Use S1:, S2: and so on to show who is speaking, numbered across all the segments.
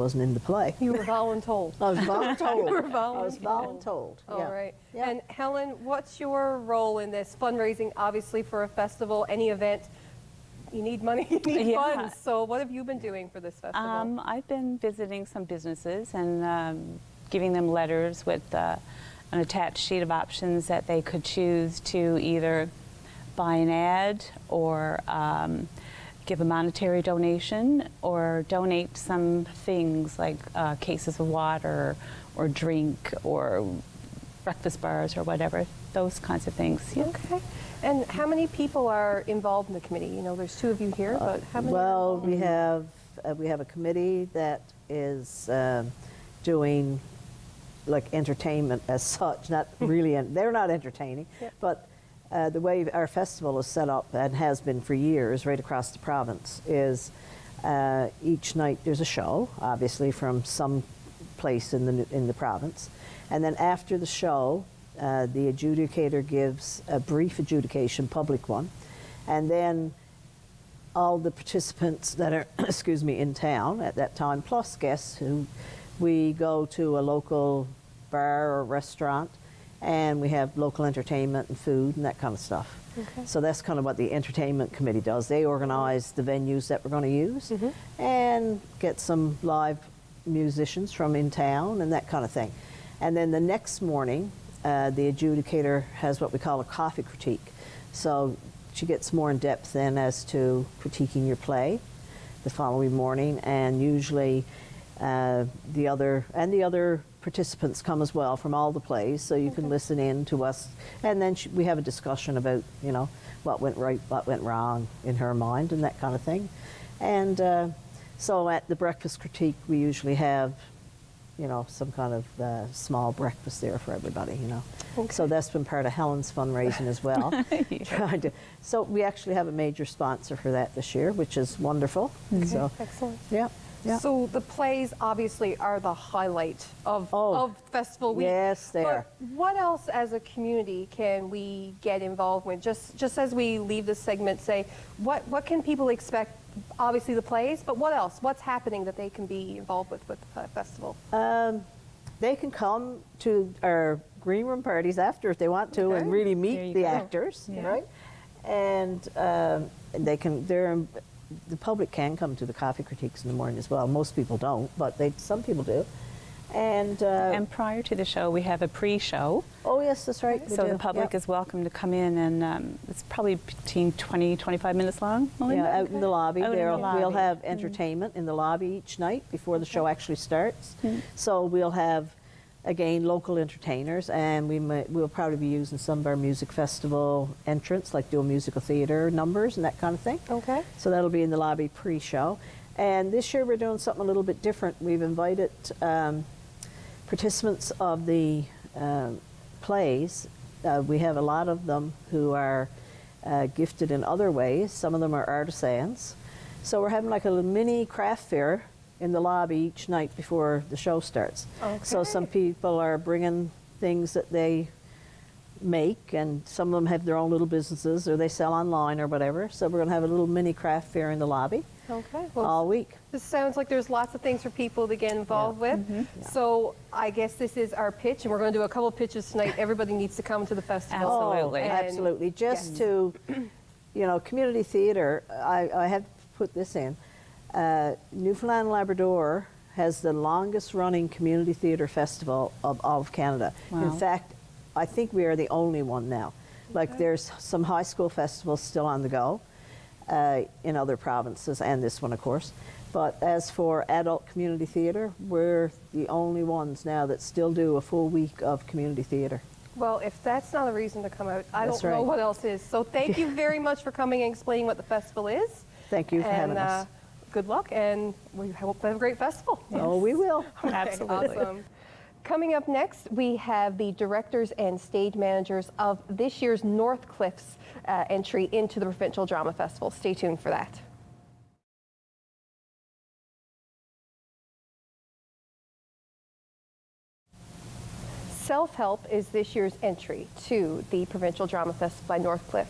S1: wasn't in the play.
S2: You were voluntold.
S1: I was voluntold.
S2: You were
S1: I was
S2: voluntold.
S1: voluntold.
S2: All
S1: Yeah.
S2: right.
S1: Yeah.
S2: And Helen, what's your role in this fundraising? Obviously, for a festival, any event, you need money, you need funds. So what have you been doing for this festival?
S3: I've been visiting some businesses and giving them letters with an attached sheet of options that they could choose to either buy an ad or give a monetary donation or donate some things like cases of water or drink or breakfast bars or whatever, those kinds of things. Yeah.
S2: Okay. And how many people are involved in the committee? You know, there's two of you here, but how many?
S1: Well, we have a committee that is doing like entertainment as such. Not really, they're not entertaining, but the way our festival is set up and has been for years, right across the province, is each night there's a show, obviously from some place in the province, and then after the show, the adjudicator gives a brief adjudication, public one, and then all the participants that are, excuse me, in town at that time, plus guests who we go to a local bar or restaurant, and we have local entertainment and food and that kind of stuff.
S2: Okay.
S1: So that's kind of what the entertainment committee does. They organize the venues that we're going to use and get some live musicians from in town and that kind of thing. And then the next morning, the adjudicator has what we call a coffee critique. So she gets more in depth then as to critiquing your play the following morning, and usually the other participants come as well from all the plays, so you can listen in to us, and then we have a discussion about, you know, what went right, what went wrong in her mind, and that kind of thing. And so at the breakfast critique, we usually have, you know, some kind of small breakfast there for everybody, you know. Okay. So that's been part of Helen's fundraising as well. So we actually have a major sponsor for that this year, which is wonderful.
S2: Okay.
S1: So,
S2: excellent.
S1: Yeah. Yeah.
S2: So the plays obviously are the highlight of Festival Week.
S1: Yes, they are.
S2: But what else as a community can we get involved with? Just as we leave this segment, say, what can people expect? Obviously the plays, but what else? What's happening that they can be involved with the festival?
S1: They can come to our green room parties after if they want to, and really meet the actors, right? And they can. The public can come to the coffee critiques in the morning as well. Most people don't, but some people do. And
S3: prior to the show, we have a pre-show.
S1: Oh yes, that's right.
S3: So the public is welcome to come in, and it's probably between 20, 25 minutes long. Melinda?
S1: Yeah, out in the lobby.
S3: Out in the lobby.
S1: We'll have entertainment in the lobby each night before the show actually starts. So we'll have, again, local entertainers, and we'll probably be using some of our music festival entrants, like doing musical theater numbers and that kind of thing. Okay. So that'll be in the lobby pre-show. And this year we're doing something a little bit different. We've invited participants of the plays. We have a lot of them who are gifted in other ways. Some of them are artisans. So we're having like a little mini craft fair in the lobby each night before the show starts. Okay. So some people are bringing things that they make, and some of them have their own little businesses, or they sell online or whatever. So we're going to have a little mini craft fair in the lobby all week.
S2: This sounds like there's lots of things for people to get involved with. So I guess this is our pitch, and we're going to do a couple of pitches tonight. Everybody needs to come to the festival.
S3: Absolutely.
S1: Absolutely. Just to, you know, community theater, I have to put this in. Newfoundland and Labrador has the longest running community theatre festival of all of Canada. Wow. In fact, I think we are the only one now. Like there's some high school festivals still on the go in other provinces, and this one of course. But as for adult community theatre, we're the only ones now that still do a full week of community theatre.
S2: Well, if that's not a reason to come out, I don't know what else is. So thank you very much for coming and explaining what the festival is.
S1: Thank you for having us.
S2: Good luck, and we hope to have a great festival.
S1: Yes. Oh, we will.
S2: Okay,
S3: absolutely.
S2: Awesome. Coming up next, we have the directors and stage managers of this year's Northcliffe's entry into the Provincial Drama Festival. Stay tuned for that. Self-help is this year's entry to the Provincial Drama Festival by Northcliffe.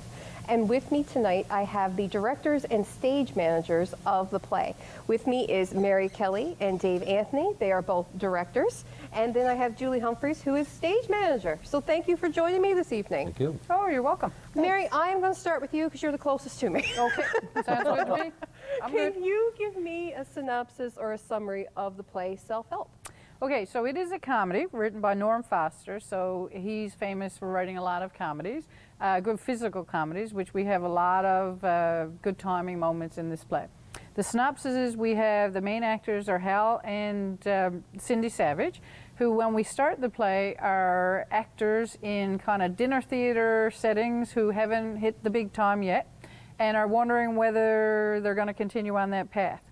S2: And with me tonight, I have the directors and stage managers of the play. With me is Mary Kelly and Dave Anthony. They are both directors. And then I have Julie Humphreys, who is stage manager. So thank you for joining me this evening.
S4: Thank you.
S5: Oh, you're welcome.
S2: Mary, I am going to start with you because you're the closest to me.
S5: Okay, sounds good to me. I'm good.
S2: Can you give me a synopsis or a summary of the play Self-Help?
S5: Okay, so it is a comedy written by Norm Foster. So he's famous for writing a lot of comedies, good physical comedies, which we have a lot of good timing moments in this play. The synopsis is we have the main actors are Hal and Cindy Savage, who when we start the play are actors in kind of dinner theater settings who haven't hit the big time yet and are wondering whether they're going to continue on that path.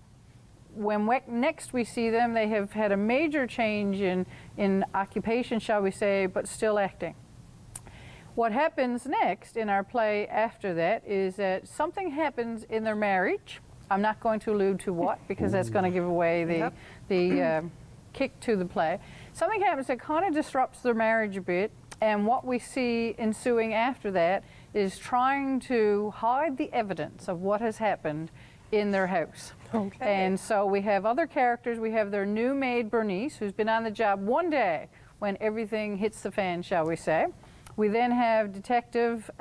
S5: When next we see them, they have had a major change in occupation, shall we say, but still acting. What happens next in our play after that is that something happens in their marriage. I'm not going to allude to what, because that's going to give away the kick to the play. Something happens that kind of disrupts their marriage a bit, and what we see ensuing after that is trying to hide the evidence of what has happened in their house.
S2: Okay.
S5: And so we have other characters. We have their new maid, Bernice, who's been on the job one day when everything hits the fan, shall we say. We then have Detective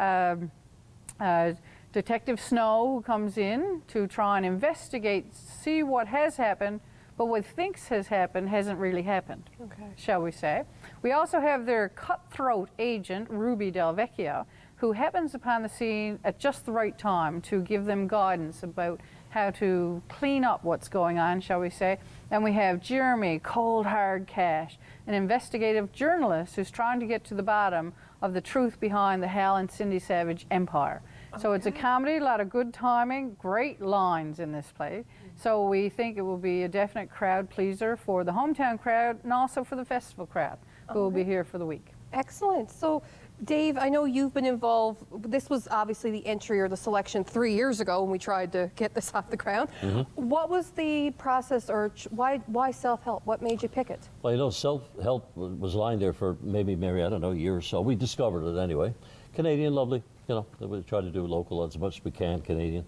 S5: Snow, who comes in to try and investigate, see what has happened, but what thinks has happened hasn't really happened, shall we say. We also have their cutthroat agent, Ruby Del Vecchio, who happens upon the scene at just the right time to give them guidance about how to clean up what's going on, shall we say. And we have Jeremy, Cold Hard Cash, an investigative journalist who's trying to get to the bottom of the truth behind the Hal and Cindy Savage empire. So it's a comedy, a lot of good timing, great lines in this play. So we think it will be a definite crowd pleaser for the hometown crowd and also for the festival crowd who will be here for the week.
S2: Excellent. So, Dave, I know you've been involved. This was obviously the entry or the selection 3 years ago when we tried to get this off the ground. What was the process, or why self-help? What made you pick it?
S4: Well, you know, self-help was lying there for maybe, Mary, I don't know, a year or so. We discovered it anyway. Canadian, lovely. You know, we try to do local as much as we can, Canadian.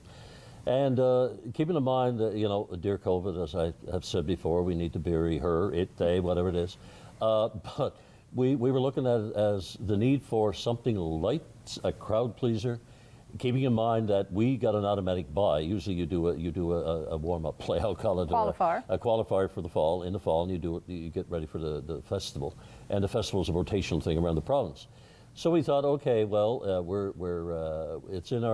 S4: And keeping in mind that, you know, dear COVID, as I have said before, we need to bury her, it, they, whatever it is. But we were looking at it as the need for something light, a crowd pleaser, keeping in mind that we got an automatic buy. Usually you do a warm-up play, I'll call it.
S5: Qualifier.
S4: A qualifier for the fall, in the fall, and you get ready for the festival. And the festival is a rotational thing around the province. So we thought, okay, well, it's in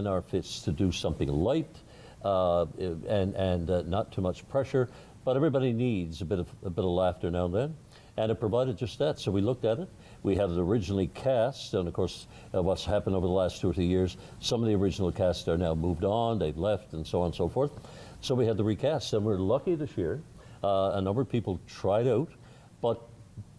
S4: our fists to do something light and not too much pressure, but everybody needs a bit of laughter now and then, and it provided just that. So we looked at it. We had it originally cast, and of course, what's happened over the last 2 or 3 years, some of the original cast are now moved on, they've left, and so on and so forth. So we had the recast, and we're lucky this year. A number of people tried out, but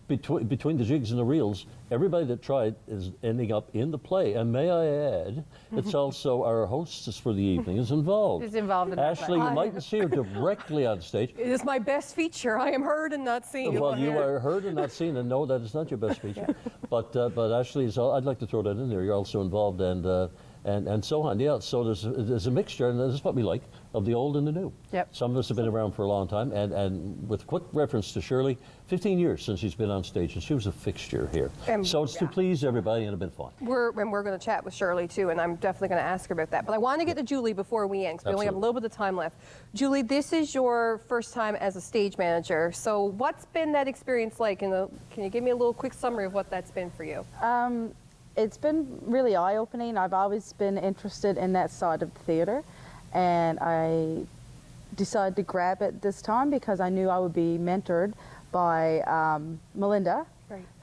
S4: between the jigs and the reels, everybody that tried is ending up in the play. And may I add, it's also our hostess for the evening is involved.
S5: Is involved in that
S4: Ashley,
S5: play.
S4: you mightn't see her directly on stage.
S2: It is my best feature. I am heard and not seen.
S4: Well, you are heard and not seen, and no, that is not your best feature. But Ashley, I'd like to throw that in there. You're also involved, and so on. Yeah, so there's a mixture, and this is what we like, of the old and the new.
S5: Yep.
S4: Some of us have been around for a long time, and with quick reference to Shirley, 15 years since she's been on stage, and she was a fixture here. So it's to please everybody, and it's been fun.
S2: We're going to chat with Shirley too, and I'm definitely going to ask her about that. But I want to get to Julie before we end, because we only have a little bit of time left. Julie, this is your first time as a stage manager. So what's been that experience like? Can you give me a little quick summary of what that's been for you?
S6: It's been really eye-opening. I've always been interested in that side of the theater, and I decided to grab it this time because I knew I would be mentored by Melinda,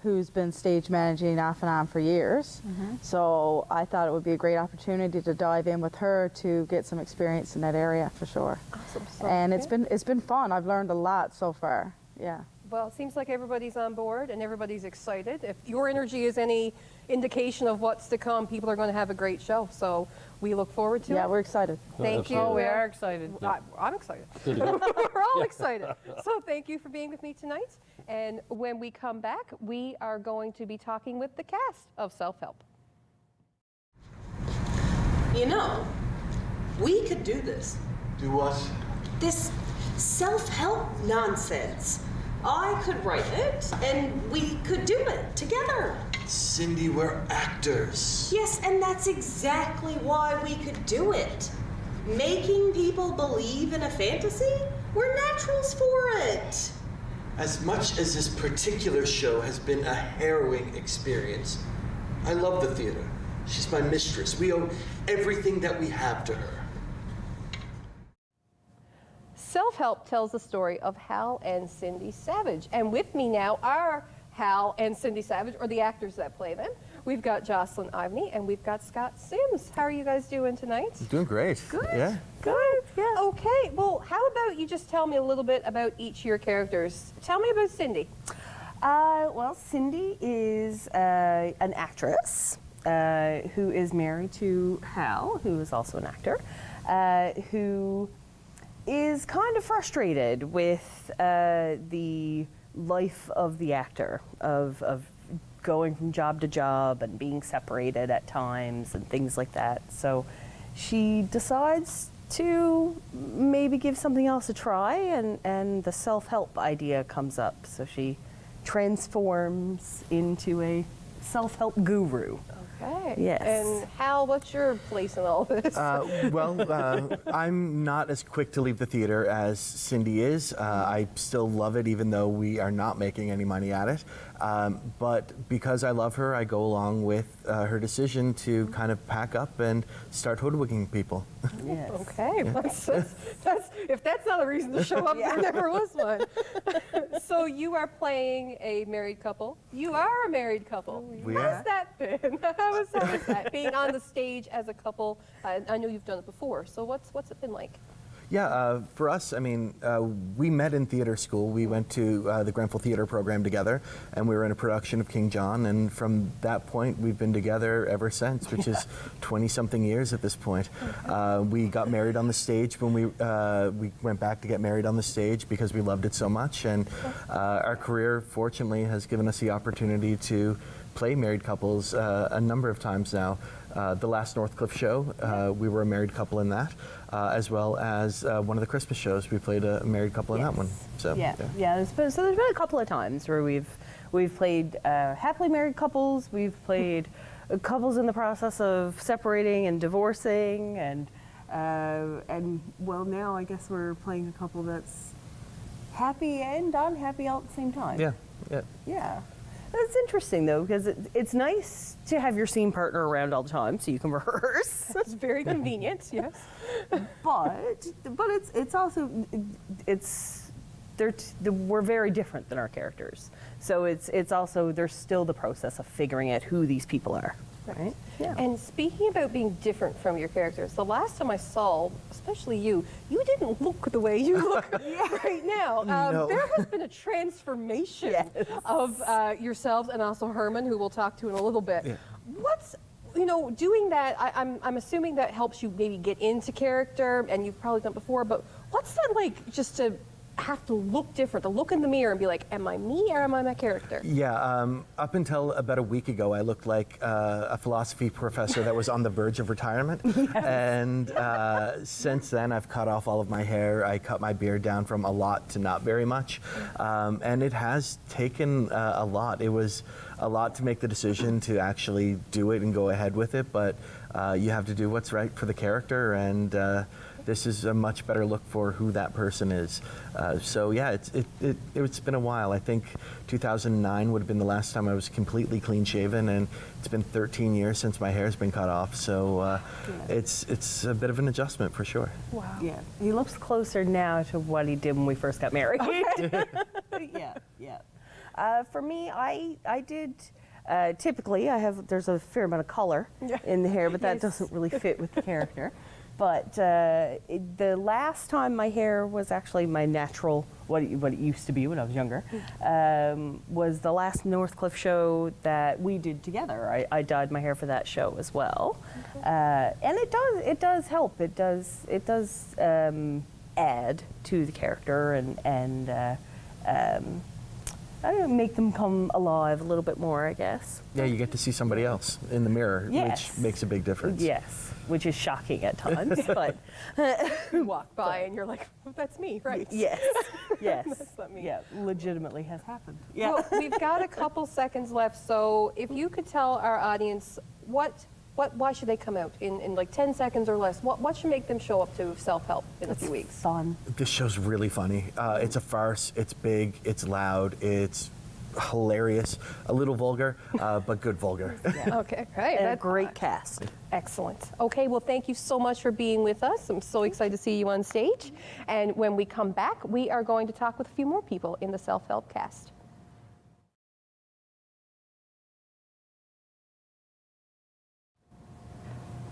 S6: who's been stage managing off and on for years. So I thought it would be a great opportunity to dive in with her to get some experience in that area for sure.
S2: Awesome.
S6: And it's been fun. I've learned a lot so far. Yeah.
S2: Well, it seems like everybody's on board and everybody's excited. If your energy is any indication of what's to come, people are going to have a great show. So we look forward to it.
S6: Yeah, we're excited.
S2: Thank you.
S5: Oh, we are excited.
S2: I'm excited. We're all excited. So thank you for being with me tonight. And when we come back, we are going to be talking with the cast of Self-Help.
S7: You know, we could do this.
S8: Do what?
S7: This self-help nonsense. I could write it, and we could do it together.
S8: Cindy, we're actors.
S7: Yes, and that's exactly why we could do it. Making people believe in a fantasy? We're naturals for it.
S8: As much as this particular show has been a harrowing experience, I love the theater. She's my mistress. We owe everything that we have to her.
S2: Self-Help tells the story of Hal and Cindy Savage. And with me now are Hal and Cindy Savage, or the actors that play them. We've got Jocelyn Ivney and we've got Scott Sims. How are you guys doing tonight?
S9: Doing great.
S2: Good.
S9: Yeah.
S2: Good. Yeah. Okay. Well, how about you just tell me a little bit about each of your characters? Tell me about Cindy.
S10: Well, Cindy is an actress who is married to Hal, who is also an actor, who is kind of frustrated with the life of the actor, of going from job to job and being separated at times and things like that. So she decides to maybe give something else a try, and the self-help idea comes up. So she transforms into a self-help guru.
S2: Okay.
S10: Yes.
S2: And Hal, what's your place in all this?
S9: I'm not as quick to leave the theater as Cindy is. I still love it, even though we are not making any money at it. But because I love her, I go along with her decision to kind of pack up and start hoodwinking people.
S10: Yes.
S2: Okay, that's, if that's not a reason to show up, there never was one. So you are playing a married couple. You are a married couple.
S9: We
S2: How's
S9: are.
S2: that been? How is that being on the stage as a couple? I know you've done it before. So what's it been like?
S9: Yeah, for us, I mean, we met in theater school. We went to the Grenfell Theater program together, and we were in a production of King John, and from that point, we've been together ever since, which is 20-something years at this point. We got married on the stage when we went back to get married on the stage because we loved it so much, and our career, fortunately, has given us the opportunity to play married couples a number of times now. The last Northcliffe show, we were a married couple in that, as well as one of the Christmas shows, we played a married couple in that one. So
S10: Yeah. So there's been a couple of times where we've played happily married couples. We've played couples in the process of separating and divorcing, and well, now I guess we're playing a couple that's happy and unhappy all at the same time.
S9: Yeah, yeah.
S10: Yeah. That's interesting, though, because it's nice to have your scene partner around all the time so you can rehearse.
S2: That's very convenient. Yes.
S10: but it's also we're very different than our characters. So it's also there's still the process of figuring out who these people are. Right. Yeah.
S2: And speaking about being different from your characters, the last time I saw, especially you didn't look the way you look right now.
S9: No.
S2: There has been a transformation of yourselves and also Herman, who we'll talk to in a little bit.
S9: Yeah.
S2: What's, doing that, I'm assuming that helps you maybe get into character, and you've probably done it before, but what's that like just to have to look different, to look in the mirror and be like, am I me or am I my character?
S9: Yeah, up until about a week ago, I looked like a philosophy professor that was on the verge of retirement. And since then, I've cut off all of my hair. I cut my beard down from a lot to not very much. And it has taken a lot. It was a lot to make the decision to actually do it and go ahead with it, but you have to do what's right for the character, and this is a much better look for who that person is. So yeah, it's been a while. I think 2009 would have been the last time I was completely clean shaven, and it's been 13 years since my hair's been cut off. So it's a bit of an adjustment for sure.
S2: Wow.
S10: Yeah. He looks closer now to what he did when we first got married. Yeah. For me, I did. Typically, there's a fair amount of color in the hair, but that doesn't really fit with the character. But the last time my hair was actually my natural, what it used to be when I was younger, was the last Northcliffe show that we did together. I dyed my hair for that show as well, and it does help. It does add to the character and I don't know, make them come alive a little bit more, I guess.
S9: Yeah, you get to see somebody else in the mirror,
S10: Yes.
S9: which makes a big difference.
S10: Yes, which is shocking at times, but
S2: You walk by and you're like, oh, that's me, right?
S10: yes, yes,
S2: That's not me.
S10: yeah, legitimately has happened. Yeah.
S2: Well, we've got a couple seconds left, so if you could tell our audience why should they come out in like 10 seconds or less? What should make them show up to self-help in a few weeks?
S10: Fun.
S9: This show's really funny. It's a farce. It's big. It's loud. It's hilarious. A little vulgar, but good vulgar.
S2: Okay, great.
S10: And a
S2: That's
S10: great cast.
S2: excellent. Okay, well, thank you so much for being with us. I'm so excited to see you on stage. And when we come back, we are going to talk with a few more people in the self-help cast.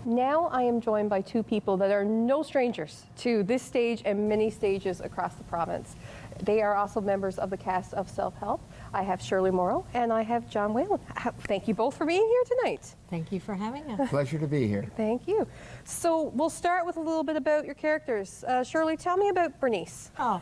S2: Now I am joined by two people that are no strangers to this stage and many stages across the province. They are also members of the cast of Self-Help. I have Shirley Morrow and I have John Whalen. Thank you both for being here tonight.
S11: Thank you for having us.
S12: Pleasure to be here.
S2: Thank you. So we'll start with a little bit about your characters. Shirley, tell me about Bernice.
S11: Oh,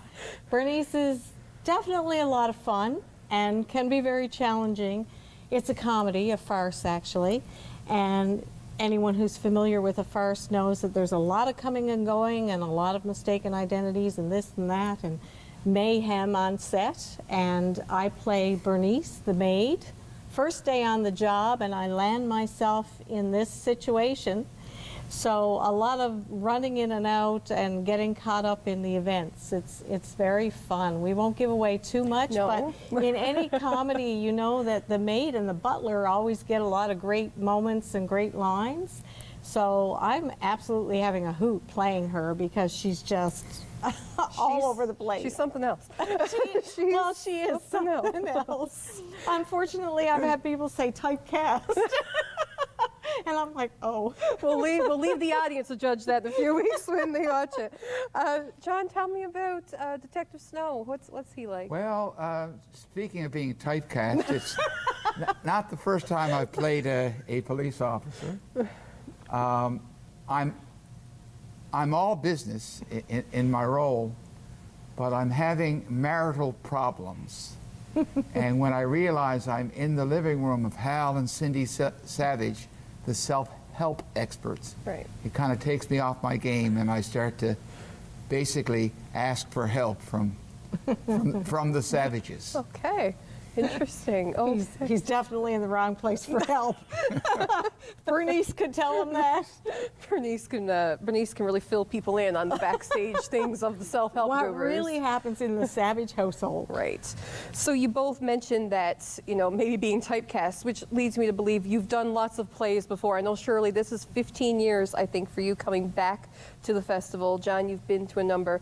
S11: Bernice is definitely a lot of fun and can be very challenging. It's a comedy, a farce actually, and anyone who's familiar with a farce knows that there's a lot of coming and going and a lot of mistaken identities and this and that and mayhem on set. And I play Bernice, the maid. First day on the job, and I land myself in this situation. So a lot of running in and out and getting caught up in the events. It's very fun. We won't give away too much,
S2: No.
S11: but in any comedy, you know that the maid and the butler always get a lot of great moments and great lines. So I'm absolutely having a hoot playing her because she's just all over the place.
S2: She's something else.
S11: Well, she is something else. Unfortunately, I've had people say typecast. And I'm like, oh.
S2: We'll leave the audience to judge that in a few weeks when they watch it. John, tell me about Detective Snow. What's he like?
S12: Well, speaking of being typecast, it's not the first time I've played a police officer. I'm all business in my role, but I'm having marital problems. And when I realize I'm in the living room of Hal and Cindy Savage, the self-help experts,
S2: Right.
S12: it kind of takes me off my game, and I start to basically ask for help from the Savages.
S2: Okay. Interesting. Oh,
S11: He's definitely in the wrong place for help. Bernice could tell him that.
S2: Bernice can really fill people in on the backstage things of the self-help
S11: What
S2: gurus.
S11: really happens in the Savage household.
S2: Right. So you both mentioned that, maybe being typecast, which leads me to believe you've done lots of plays before. I know, Shirley, this is 15 years, I think, for you coming back to the festival. John, you've been to a number.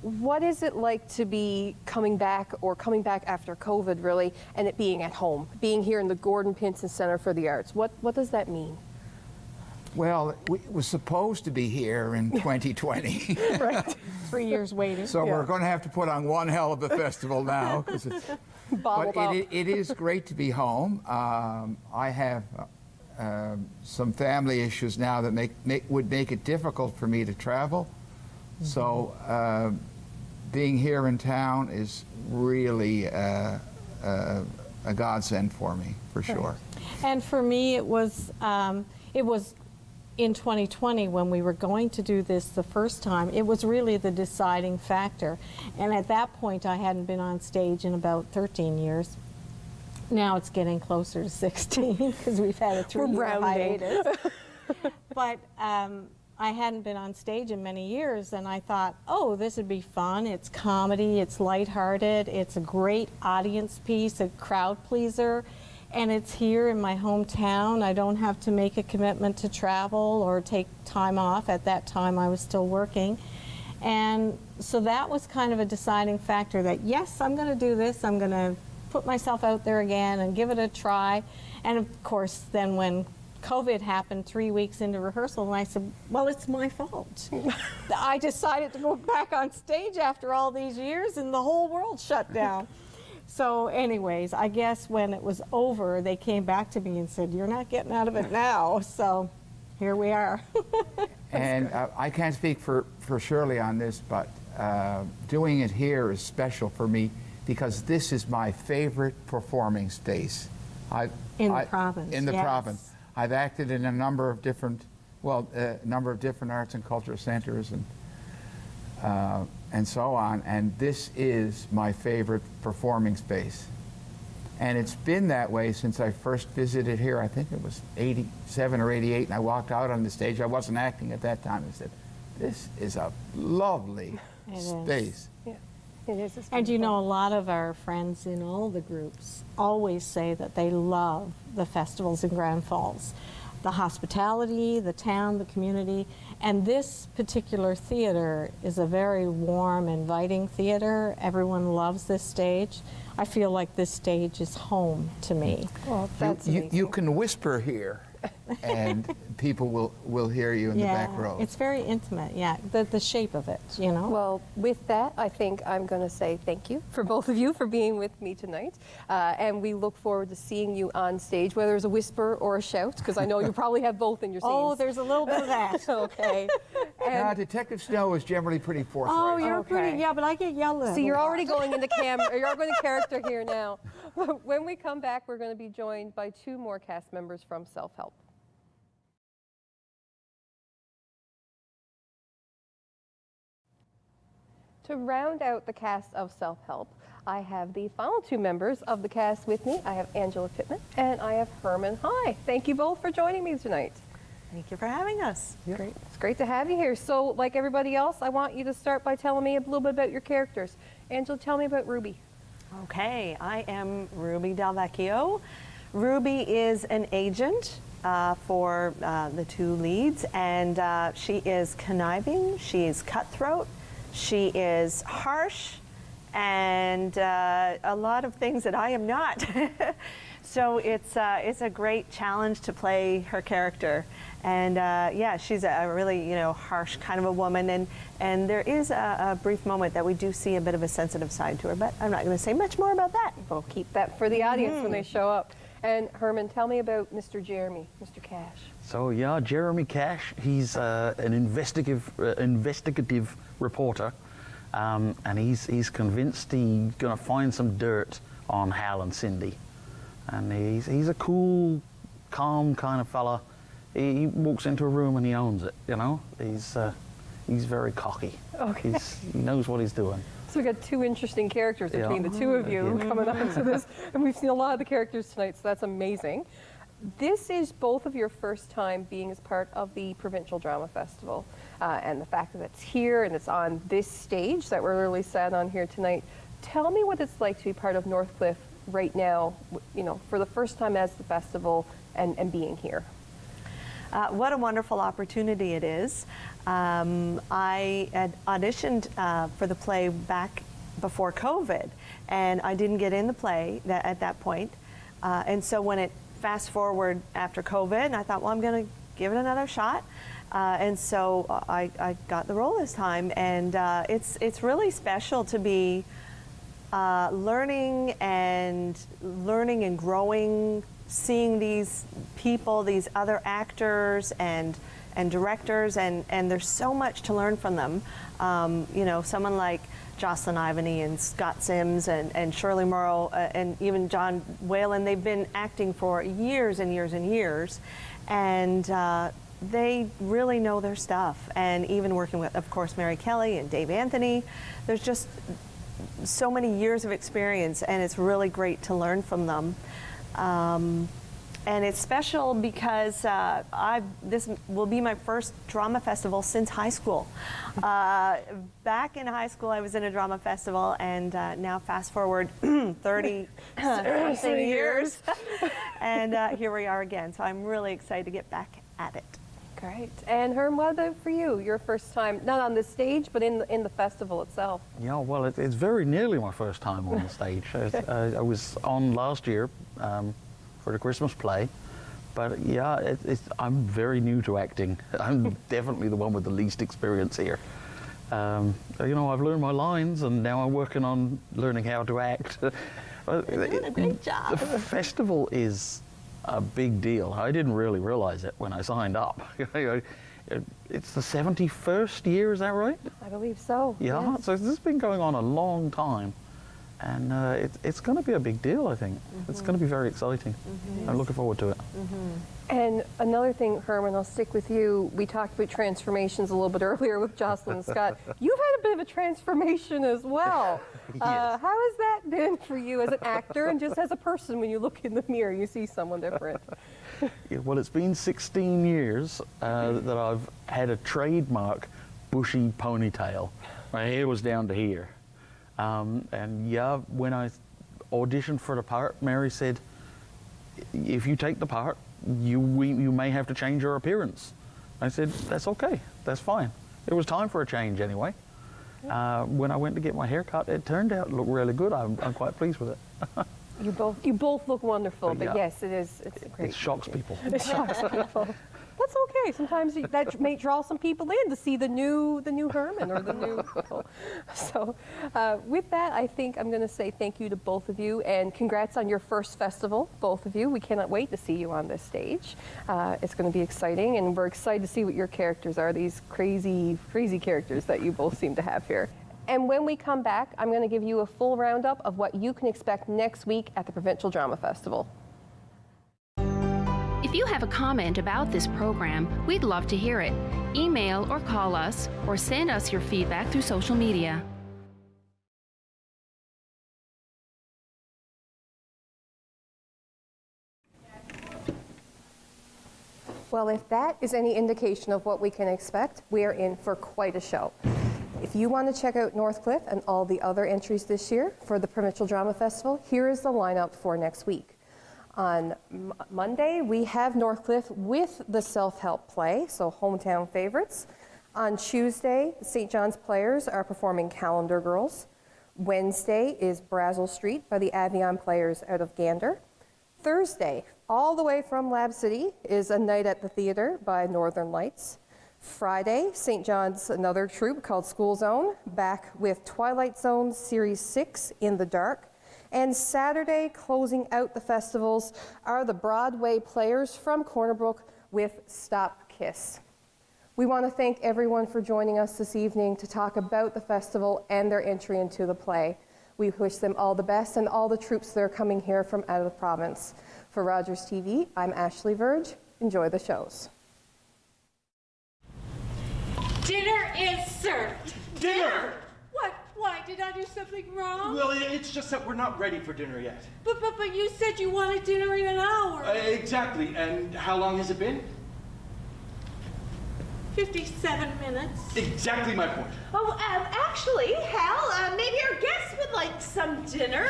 S2: What is it like to be coming back after COVID, really, and it being at home, being here in the Gordon Pinson Center for the Arts? What does that mean?
S12: Well, we were supposed to be here in 2020.
S2: Right.
S11: 3 years waiting.
S12: So we're going to have to put on one hell of a festival now.
S2: Bobbled up.
S12: It is great to be home. I have some family issues now that would make it difficult for me to travel. So being here in town is really a godsend for me, for sure.
S11: And for me, it was in 2020 when we were going to do this the first time. It was really the deciding factor. And at that point, I hadn't been on stage in about 13 years. Now it's getting closer to 16 because we've had a 3-year hiatus. But I hadn't been on stage in many years, and I thought, oh, this would be fun. It's comedy, it's lighthearted, it's a great audience piece, a crowd pleaser, and it's here in my hometown. I don't have to make a commitment to travel or take time off. At that time, I was still working. And so that was kind of a deciding factor that, yes, I'm going to do this. I'm going to put myself out there again and give it a try. And of course, then when COVID happened 3 weeks into rehearsal, and I said, well, it's my fault. I decided to go back on stage after all these years, and the whole world shut down. So anyways, I guess when it was over, they came back to me and said, you're not getting out of it now. So here we are.
S12: And I can't speak for Shirley on this, but doing it here is special for me because this is my favorite performing space.
S11: In the province,
S12: In the
S11: yes.
S12: province. I've acted in a number of different, arts and cultural centers and so on, and this is my favorite performing space. And it's been that way since I first visited here. I think it was 87 or 88, and I walked out on the stage. I wasn't acting at that time. I said, this is a lovely space.
S2: Yeah, it is.
S11: And you know, a lot of our friends in all the groups always say that they love the festivals in Grand Falls. The hospitality, the town, the community, and this particular theater is a very warm, inviting theater. Everyone loves this stage. I feel like this stage is home to me.
S2: Well, that's
S12: You can whisper here, and people will hear you in the back row.
S11: It's very intimate, yeah, the shape of it, you know.
S2: Well, with that, I think I'm going to say thank you for both of you for being with me tonight. And we look forward to seeing you on stage, whether it's a whisper or a shout, because I know you probably have both in your scenes.
S11: Oh, there's a little bit of that.
S2: Okay.
S12: Now, Detective Snow is generally pretty forthright.
S11: Oh, you're
S2: Okay.
S11: pretty, yeah, but I get yelled at.
S2: So you're already going into camera, you're going to character here now. When we come back, we're going to be joined by 2 more cast members from Self-Help. To round out the cast of Self-Help, I have the final 2 members of the cast with me. I have Angela Pittman and I have Herman High. Thank you both for joining me tonight.
S13: Thank you for having us.
S2: Great. It's great to have you here. So, like everybody else, I want you to start by telling me a little bit about your characters. Angela, tell me about Ruby.
S13: Okay, I am Ruby Del Vecchio. Ruby is an agent for the 2 leads, and she is conniving, she is cutthroat, she is harsh, and a lot of things that I am not. So it's a great challenge to play her character. And yeah, she's a really, harsh kind of a woman. And there is a brief moment that we do see a bit of a sensitive side to her, but I'm not going to say much more about that.
S2: We'll keep that for the audience when they show up. And Herman, tell me about Mr. Jeremy, Mr. Cash.
S14: So yeah, Jeremy Cash, he's an investigative reporter, and he's convinced he's going to find some dirt on Hal and Cindy. And he's a cool, calm kind of fella. He walks into a room and he owns it, He's very cocky.
S2: Okay.
S14: He knows what he's doing.
S2: So we got 2 interesting characters between the 2 of you coming up into this, and we've seen a lot of the characters tonight, so that's amazing. This is both of your first time being as part of the Provincial Drama Festival, and the fact that it's here and it's on this stage that we're really sat on here tonight. Tell me what it's like to be part of Northcliffe right now, for the first time as the festival and being here.
S13: What a wonderful opportunity it is. I had auditioned for the play back before COVID, and I didn't get in the play at that point. And so when it fast forward after COVID, I thought, well, I'm going to give it another shot. And so I got the role this time, and it's really special to be learning and growing, seeing these people, these other actors and directors, and there's so much to learn from them. Someone like Jocelyn Ivany and Scott Sims and Shirley Morrow and even John Whalen, they've been acting for years and years and years, and they really know their stuff. And even working with, of course, Mary Kelly and Dave Anthony, there's just so many years of experience, and it's really great to learn from them. And it's special because this will be my first drama festival since high school. Back in high school, I was in a drama festival, and now fast forward 30 something years, and here we are again. So I'm really excited to get back at it.
S2: Great. And Herm, what about for you? Your first time, not on the stage, but in the festival itself.
S14: Yeah, well, it's very nearly my first time on the stage. I was on last year for the Christmas play, but yeah, I'm very new to acting. I'm definitely the one with the least experience here. I've learned my lines, and now I'm working on learning how to act.
S13: You're doing a great job.
S14: The festival is a big deal. I didn't really realize it when I signed up. It's the 71st year, is that right?
S2: I believe so.
S14: Yeah,
S2: yes.
S14: So this has been going on a long time. And it's going to be a big deal, I think. It's going to be very exciting. I'm looking forward to it.
S2: And another thing, Herman, I'll stick with you. We talked about transformations a little bit earlier with Jocelyn and Scott. You've had a bit of a transformation as well.
S14: Yes.
S2: How has that been for you as an actor and just as a person when you look in the mirror, you see someone different?
S14: Yeah, well, it's been 16 years that I've had a trademark bushy ponytail. My hair was down to here. And yeah, when I auditioned for the part, Mary said, if you take the part, you may have to change your appearance. I said, that's okay, that's fine. It was time for a change anyway. When I went to get my hair cut, it turned out to look really good. I'm quite pleased with it.
S2: You both look wonderful, but
S14: Yeah.
S2: yes, it's great.
S14: It shocks people.
S2: It shocks people. That's okay. Sometimes that may draw some people in to see the new Herman or the new people. So with that, I think I'm going to say thank you to both of you and congrats on your first festival, both of you. We cannot wait to see you on this stage. It's going to be exciting, and we're excited to see what your characters are, these crazy, crazy characters that you both seem to have here. And when we come back, I'm going to give you a full roundup of what you can expect next week at the Provincial Drama Festival.
S15: If you have a comment about this program, we'd love to hear it. Email or call us, or send us your feedback through social media.
S2: Well, if that is any indication of what we can expect, we are in for quite a show. If you want to check out Northcliffe and all the other entries this year for the Provincial Drama Festival, here is the lineup for next week. On Monday, we have Northcliffe with the self-help play, so hometown favorites. On Tuesday, St. John's Players are performing Calendar Girls. Wednesday is Brazel Street by the Avion Players out of Gander. Thursday, all the way from Lab City, is A Night at the Theatre by Northern Lights. Friday, St. John's, another troupe called School Zone, back with Twilight Zone Series 6, In the Dark. And Saturday, closing out the festivals, are the Broadway Players from Corner Brook with Stop Kiss. We want to thank everyone for joining us this evening to talk about the festival and their entry into the play. We wish them all the best and all the troops that are coming here from out of the province. For Rogers TV, I'm Ashley Verge. Enjoy the shows.
S16: Dinner is served.
S17: Dinner?
S16: What? Why? Did I do something wrong?
S17: Well, it's just that we're not ready for dinner yet.
S16: But you said you wanted dinner in an hour.
S17: Exactly. And how long has it been?
S16: 57 minutes.
S17: Exactly my point.
S7: Oh, actually, Hal, maybe our guests would like some dinner.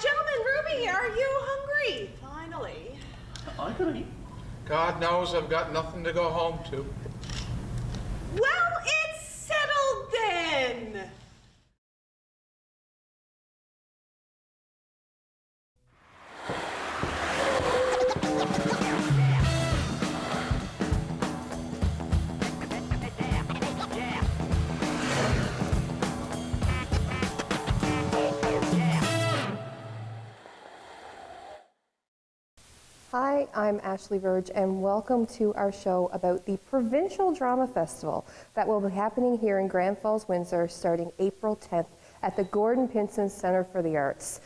S7: Gentlemen, Ruby, are you hungry? Finally.
S17: I could eat.
S18: God knows I've got nothing to go home to.
S7: Well, it's settled then.
S2: Hi, I'm Ashley Verge, and welcome to our show about the Provincial Drama Festival that will be happening here in Grand Falls, Windsor, starting April 10th at the Gordon Pinson Center for the Arts.